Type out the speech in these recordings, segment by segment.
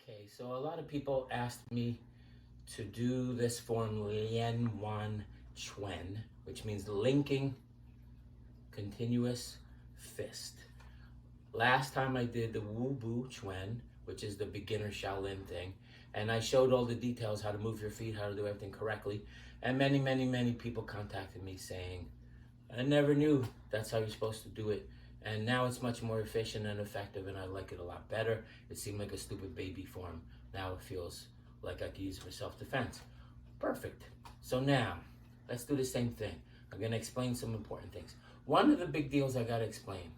Okay, so a lot of people asked me to do this form Lian Huan Quan, which means linking continuous fist. Last time I did the Wu Bu Quan, which is the beginner Shaolin thing, and I showed all the details, how to move your feet, how to do everything correctly, and many people contacted me saying, I never knew that's how you're supposed to do it. And now it's much more efficient and effective, and I like it a lot better. It seemed like a stupid baby form. Now it feels like I can use it for self-defense. Perfect. So now, let's do the same thing. I'm going to explain some important things. One of the big deals I got to explain.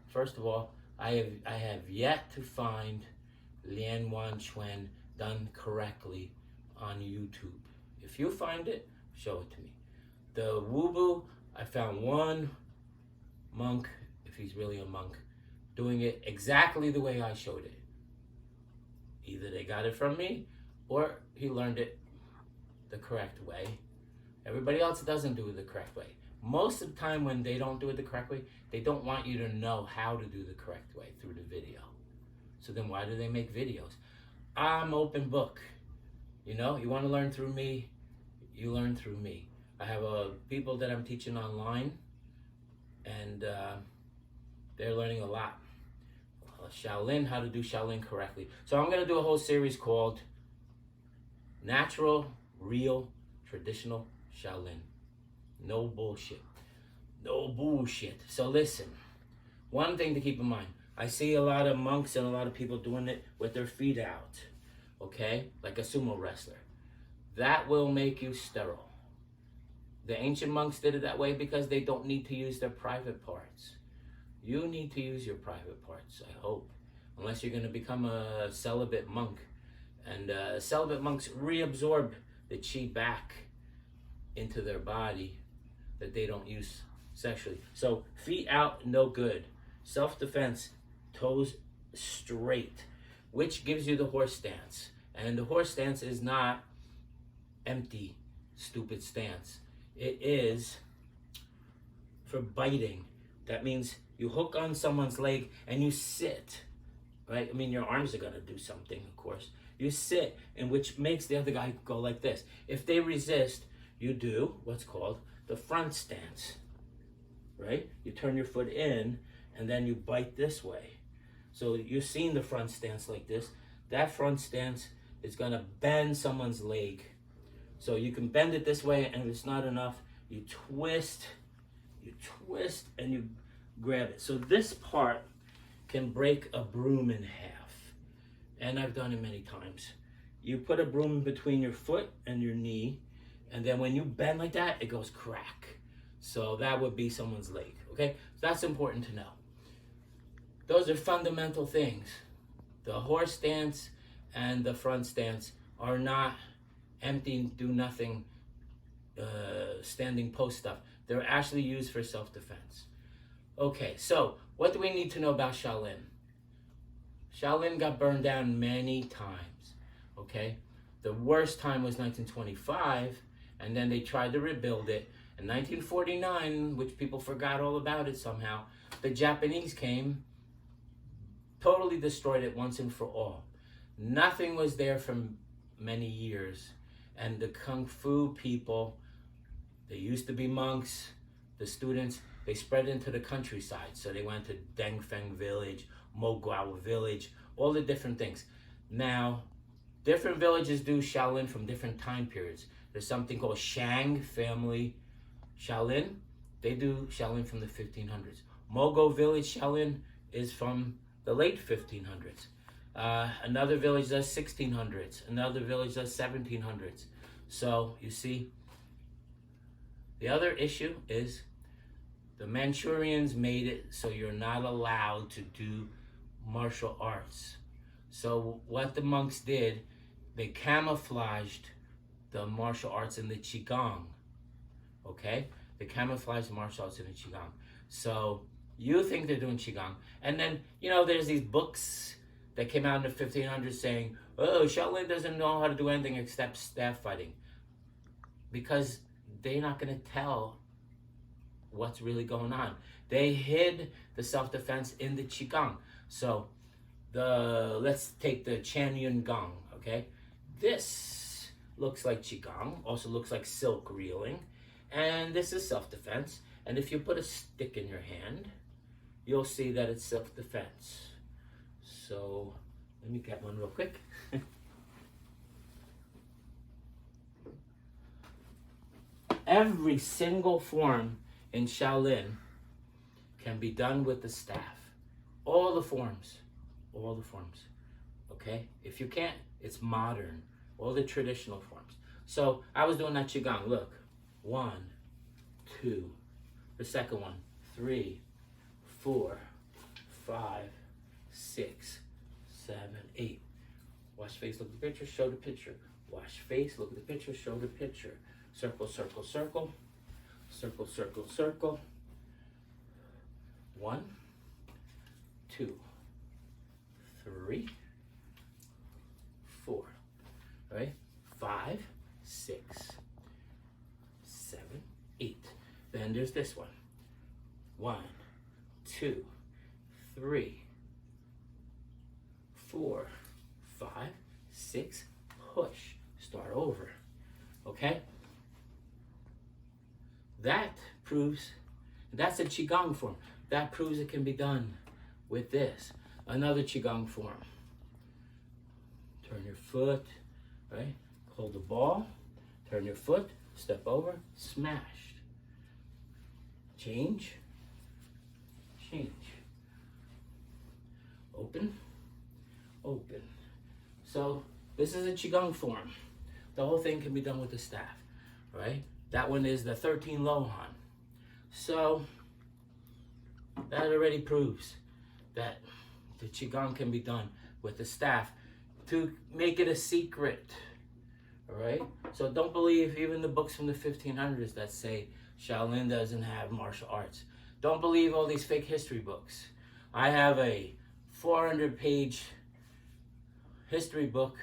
First of all, I have yet to find Lian Huan Quan done correctly on YouTube. If you find it, show it to me. The Wu Bu, I found one monk, if he's really a monk, doing it exactly the way I showed it. Either they got it from me or he learned it the correct way. Everybody else doesn't do it the correct way. Most of the time when they don't do it the correct way, they don't want you to know how to do the correct way through the video. So then why do they make videos? I'm open book. You know, you want to learn through me, you learn through me. I have people that I'm teaching online, and they're learning a lot. Shaolin, how to do Shaolin correctly. So I'm going to do a whole series called Natural, Real, Traditional Shaolin. No bullshit. No bullshit. So listen, one thing to keep in mind. I see a lot of monks and a lot of people doing it with their feet out. Okay? Like a sumo wrestler. That will make you sterile. The ancient monks did it that way because they don't need to use their private parts. You need to use your private parts, I hope. Unless you're going to become a celibate monk. And celibate monks reabsorb the qi back into their body that they don't use sexually. So feet out, no good. Self-defense, toes straight, which gives you the horse stance. And the horse stance is not empty, stupid stance. It is for biting. That means you hook on someone's leg and you sit, right? I mean, your arms are going to do something, of course. You sit, and which makes the other guy go like this. If they resist, you do what's called the front stance, right? You turn your foot in, and then you bite this way. So you've seen the front stance like this. That front stance is going to bend someone's leg. So you can bend it this way, and if it's not enough, you twist, and you grab it. So this part can break a broom in half. And I've done it many times. You put a broom between your foot and your knee, and then when you bend like that, it goes crack. So that would be someone's leg, okay? So that's important to know. Those are fundamental things. The horse stance and the front stance are not empty, do nothing, standing post stuff. They're actually used for self-defense. Okay, so what do we need to know about Shaolin? Shaolin got burned down many times, okay? The worst time was 1925, and then they tried to rebuild it. In 1949, which people forgot all about it somehow, the Japanese came, totally destroyed it once and for all. Nothing was there for many years. And the Kung Fu people, they used to be monks, the students, they spread into the countryside. So they went to Dengfeng village, Moguao village, all the different things. Now, different villages do Shaolin from different time periods. There's something called Shang family Shaolin. They do Shaolin from the 1500s. Mogo village Shaolin is from the late 1500s. Another village does 1600s. Another village does 1700s. So, you see, the other issue is the Manchurians made it so you're not allowed to do martial arts. So what the monks did, they camouflaged the martial arts in the Qigong. Okay? They camouflaged the martial arts in the Qigong. So you think they're doing Qigong. And then, you know, there's these books that came out in the 1500s saying, oh, Shaolin doesn't know how to do anything except staff fighting. Because they're not going to tell what's really going on. They hid the self-defense in the Qigong. So let's take the Qian Yun Gong, okay? This looks like Qigong, also looks like silk reeling, and this is self-defense. And if you put a stick in your hand, you'll see that it's self-defense. So let me get one real quick. Every single form in Shaolin can be done with the staff. All the forms, okay? If you can't, it's modern, all the traditional forms. So I was doing that Qigong, look, 1, 2, the second one, 3, 4, 5, 6, 7, 8. Wash face, look at the picture, show the picture. Wash face, look at the picture, show the picture. Circle, circle, circle. Circle, circle, circle. 1, 2, 3, 4. Right? 5, 6, 7, 8. Then there's this one. 1, 2, 3, 4, 5, 6. Push. Start over. Okay? That proves, that's a Qigong form. That proves it can be done with this. Another Qigong form. Turn your foot, right? Hold the ball, turn your foot, step over, smashed. Change, change. Open, open. So this is a Qigong form. The whole thing can be done with the staff, right? That one is the 13 Lohan. So that already proves that the Qigong can be done with the staff to make it a secret, all right? So don't believe even the books from the 1500s that say Shaolin doesn't have martial arts. Don't believe all these fake history books. I have a 400-page history book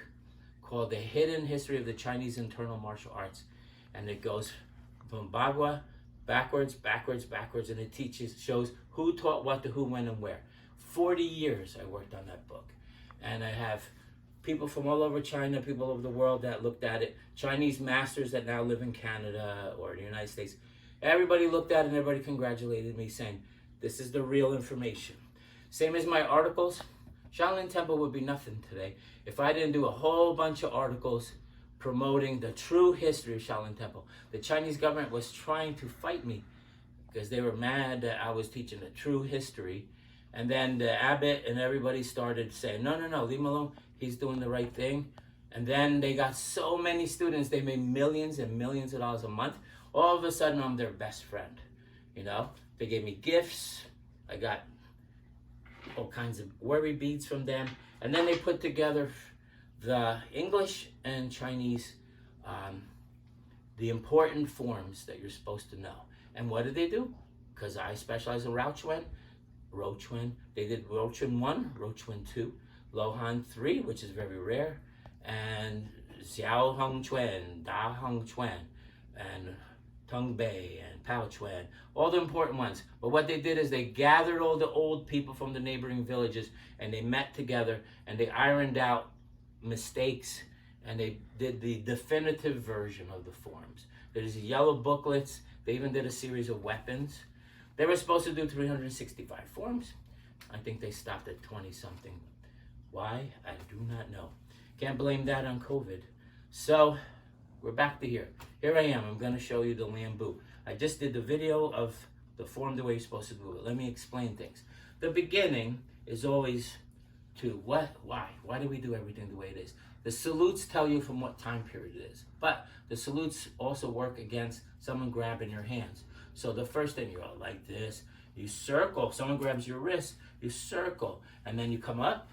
called The Hidden History of the Chinese Internal Martial Arts. And it goes from Bagua backwards, backwards, backwards, and it shows who taught what to who, when, and where. 40 years I worked on that book. And I have people from all over China, people all over the world that looked at it, Chinese masters that now live in Canada or the United States. Everybody looked at it and everybody congratulated me saying, this is the real information. Same as my articles. Shaolin Temple would be nothing today if I didn't do a whole bunch of articles promoting the true history of Shaolin Temple. The Chinese government was trying to fight me because they were mad that I was teaching the true history. And then the abbot and everybody started saying, no, no, no, leave him alone. He's doing the right thing. And then they got so many students, they made millions and millions of dollars a month. All of a sudden, I'm their best friend. You know, they gave me gifts. I got all kinds of worry beads from them. And then they put together the English and Chinese, the important forms that you're supposed to know. And what did they do? Because I specialize in Rao-Chuan, they did Rao-Chuan 1, Rao-Chuan 2, Lohan 3, which is very rare, and Xiao Hong Chuan, Da Hong Chuan, and Tung Bei, and Pao Chuan, all the important ones. But what they did is they gathered all the old people from the neighboring villages, and they met together, and they ironed out mistakes, and they did the definitive version of the forms. There's yellow booklets. They even did a series of weapons. They were supposed to do 365 forms. I think they stopped at 20-something. Why? I do not know. Can't blame that on COVID. So we're back to here. Here I am. I'm going to show you the Lian Bu. I just did the video of the form the way you're supposed to do it. Let me explain things. The beginning is always to what, why? Why do we do everything the way it is? The salutes tell you from what time period it is. But the salutes also work against someone grabbing your hands. So the first thing, you go like this. You circle. If someone grabs your wrist, you circle. And then you come up.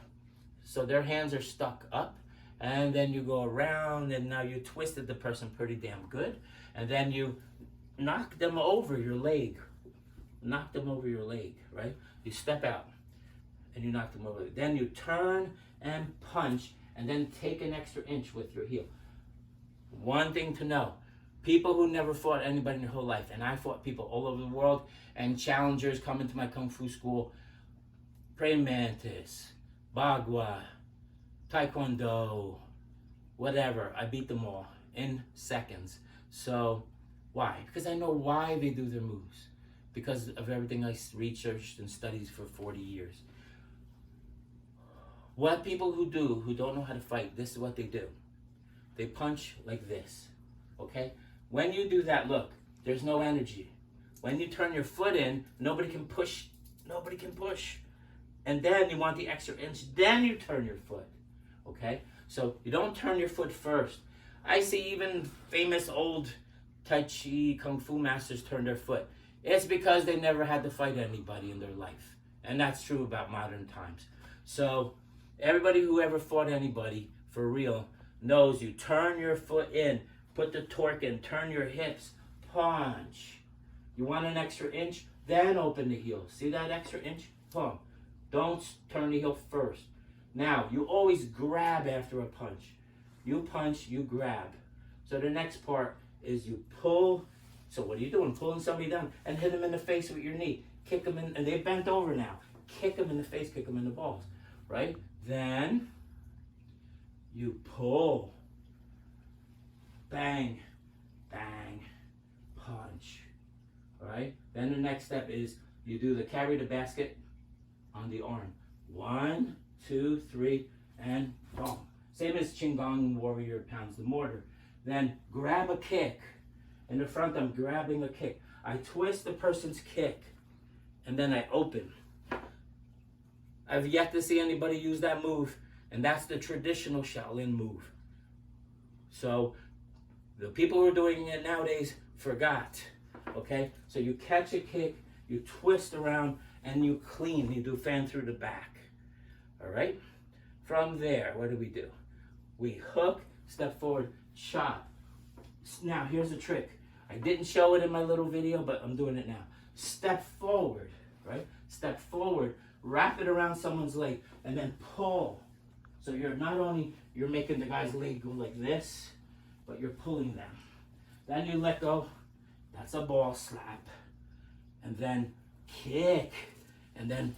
So their hands are stuck up. And then you go around, and now you twisted the person pretty damn good. And then you knock them over your leg. Knock them over your leg, right? You step out, and you knock them over. Then you turn and punch, and then take an extra inch with your heel. One thing to know. People who never fought anybody in their whole life, and I fought people all over the world, and challengers come into my Kung Fu school, praying mantis, Bagua, Taekwondo, whatever. I beat them all in seconds. So why? Because I know why they do their moves. Because of everything I researched and studied for 40 years. What people who don't know how to fight, this is what they do. They punch like this, okay? When you do that, look, there's no energy. When you turn your foot in, nobody can push. Nobody can push. And then you want the extra inch, then you turn your foot, okay? So you don't turn your foot first. I see even famous old Tai Chi Kung Fu masters turn their foot. It's because they never had to fight anybody in their life. And that's true about modern times. So everybody who ever fought anybody, for real, knows you turn your foot in, put the torque in, turn your hips, punch. You want an extra inch? Then open the heel. See that extra inch? Boom. Don't turn the heel first. Now, you always grab after a punch. You punch, you grab. So the next part is you pull. So what are you doing? Pulling somebody down and hit them in the face with your knee. Kick them in, and they're bent over now. Kick them in the face, kick them in the balls, right? Then you pull. Bang, bang, punch, all right? Then the next step is you do the carry the basket on the arm. 1, 2, 3, and boom. Same as Qigong warrior pounds the mortar. Then grab a kick. In the front, I'm grabbing a kick. I twist the person's kick, and then I open. I've yet to see anybody use that move, and that's the traditional Shaolin move. So the people who are doing it nowadays forgot, okay? So you catch a kick, you twist around, and you clean. You do fan through the back, all right? From there, what do? We hook, step forward, chop. Now, here's the trick. I didn't show it in my little video, but I'm doing it now. Step forward, right? Step forward, wrap it around someone's leg, and then pull. So you're not only, you're making the guy's leg go like this, but you're pulling them. Then you let go. That's a ball slap. And then kick. And then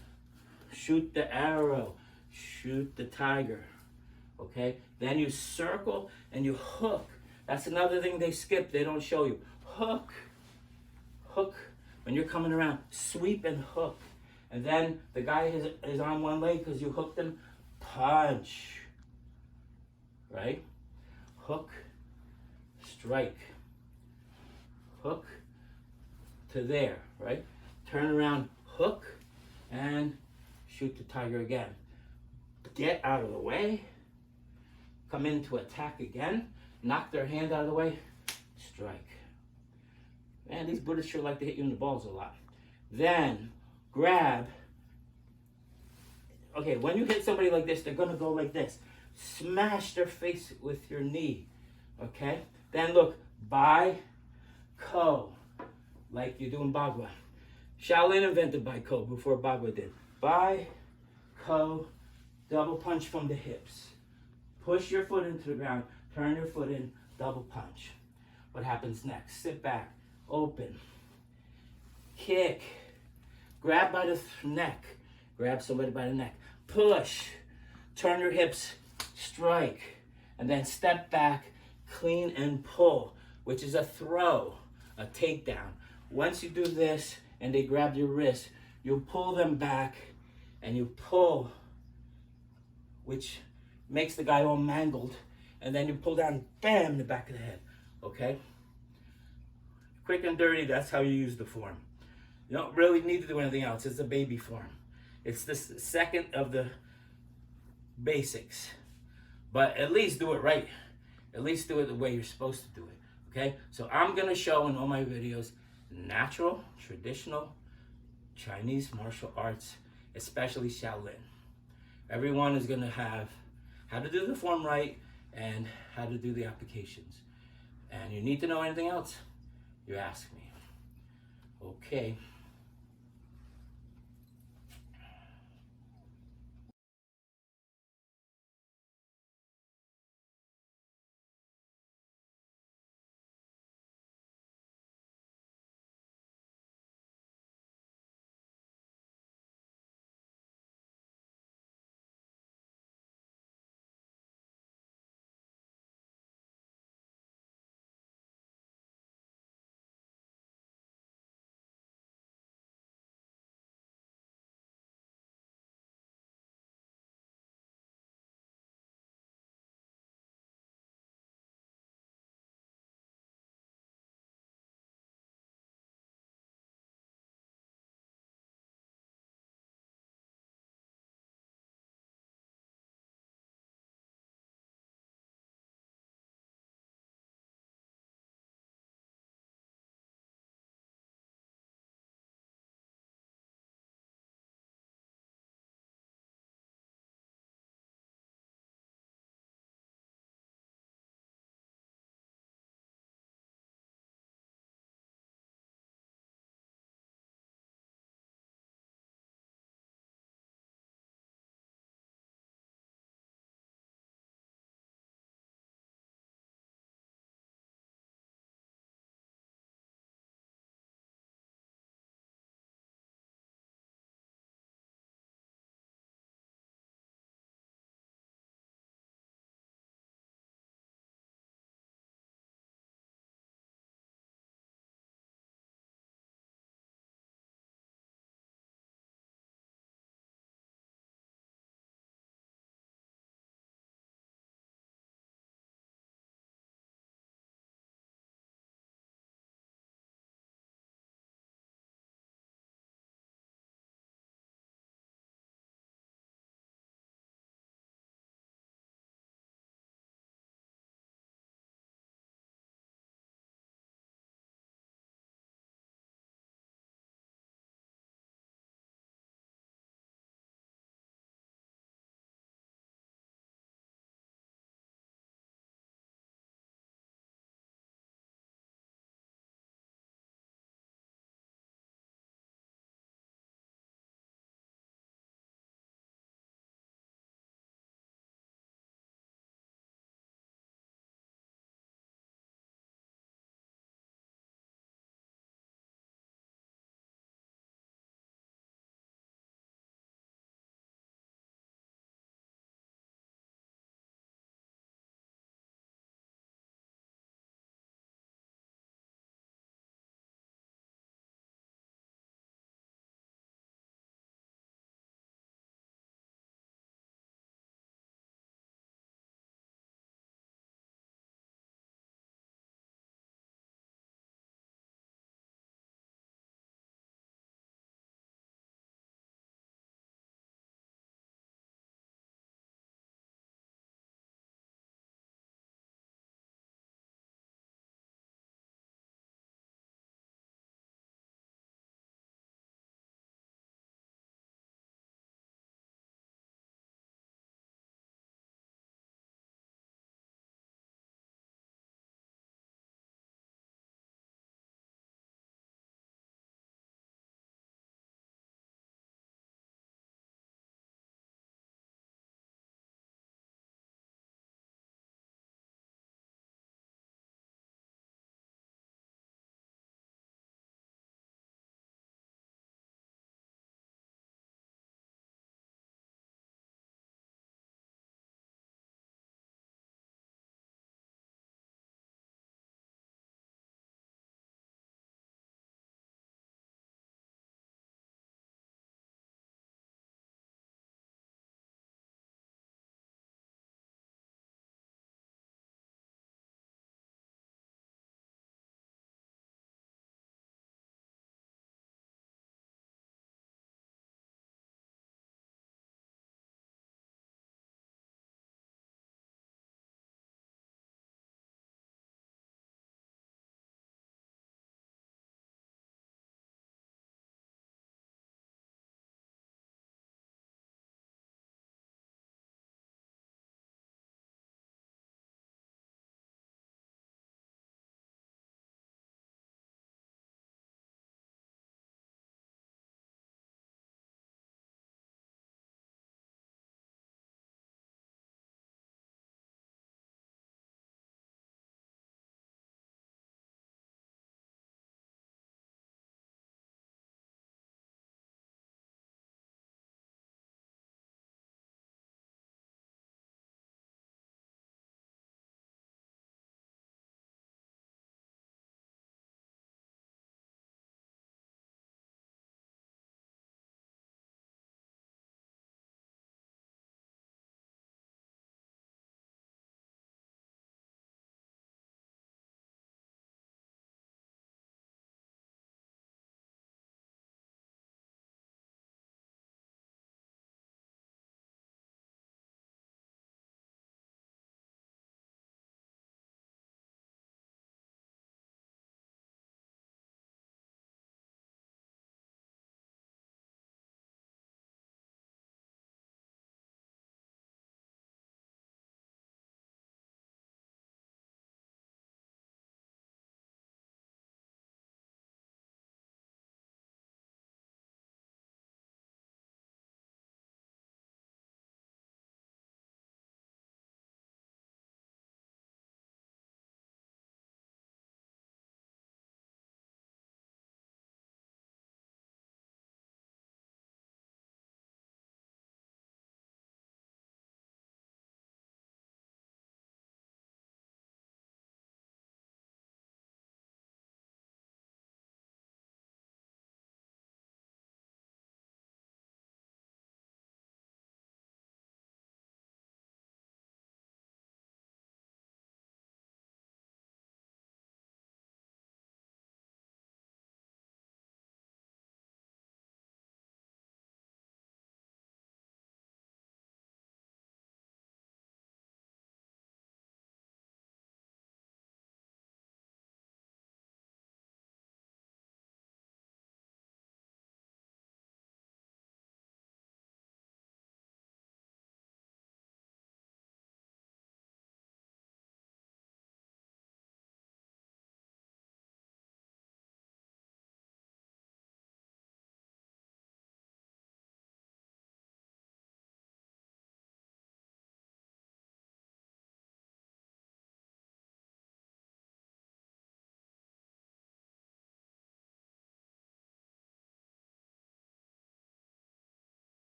shoot the arrow. Shoot the tiger. Okay? Then you circle and you hook. That's another thing they skip. They don't show you. Hook. Hook. When you're coming around, sweep and hook. And then the guy is on one leg because you hooked him. Punch. Right? Hook. Strike. Hook to there, right? Turn around, hook, and shoot the tiger again. Get out of the way. Come in to attack again. Knock their hand out of the way. Strike. Man, these Buddhists sure like to hit you in the balls a lot. Then grab. Okay, when you hit somebody like this, they're going to go like this. Smash their face with your knee. Okay? Then look, Bai Ko, like you do in Bagua. Shaolin invented Bai Ko before Bagua did. Bai Ko, double punch from the hips. Push your foot into the ground, turn your foot in, double punch. What happens next? Sit back, open, kick, grab by the neck, grab somebody by the neck, push, turn your hips, strike, and then step back, clean and pull, which is a throw, a takedown. Once you do this and they grab your wrist, you pull them back and you pull, which makes the guy all mangled, and then you pull down, bam, in the back of the head, okay? Quick and dirty, that's how you use the form. You don't really need to do anything else. It's a baby form. It's the second of the basics, but at least do it right. At least do it the way you're supposed to do it, okay? So I'm gonna show in all my videos natural, traditional, Chinese martial arts, especially Shaolin. Everyone is gonna have how to do the form right and how to do the applications. And you need to know anything else, you ask me. Okay.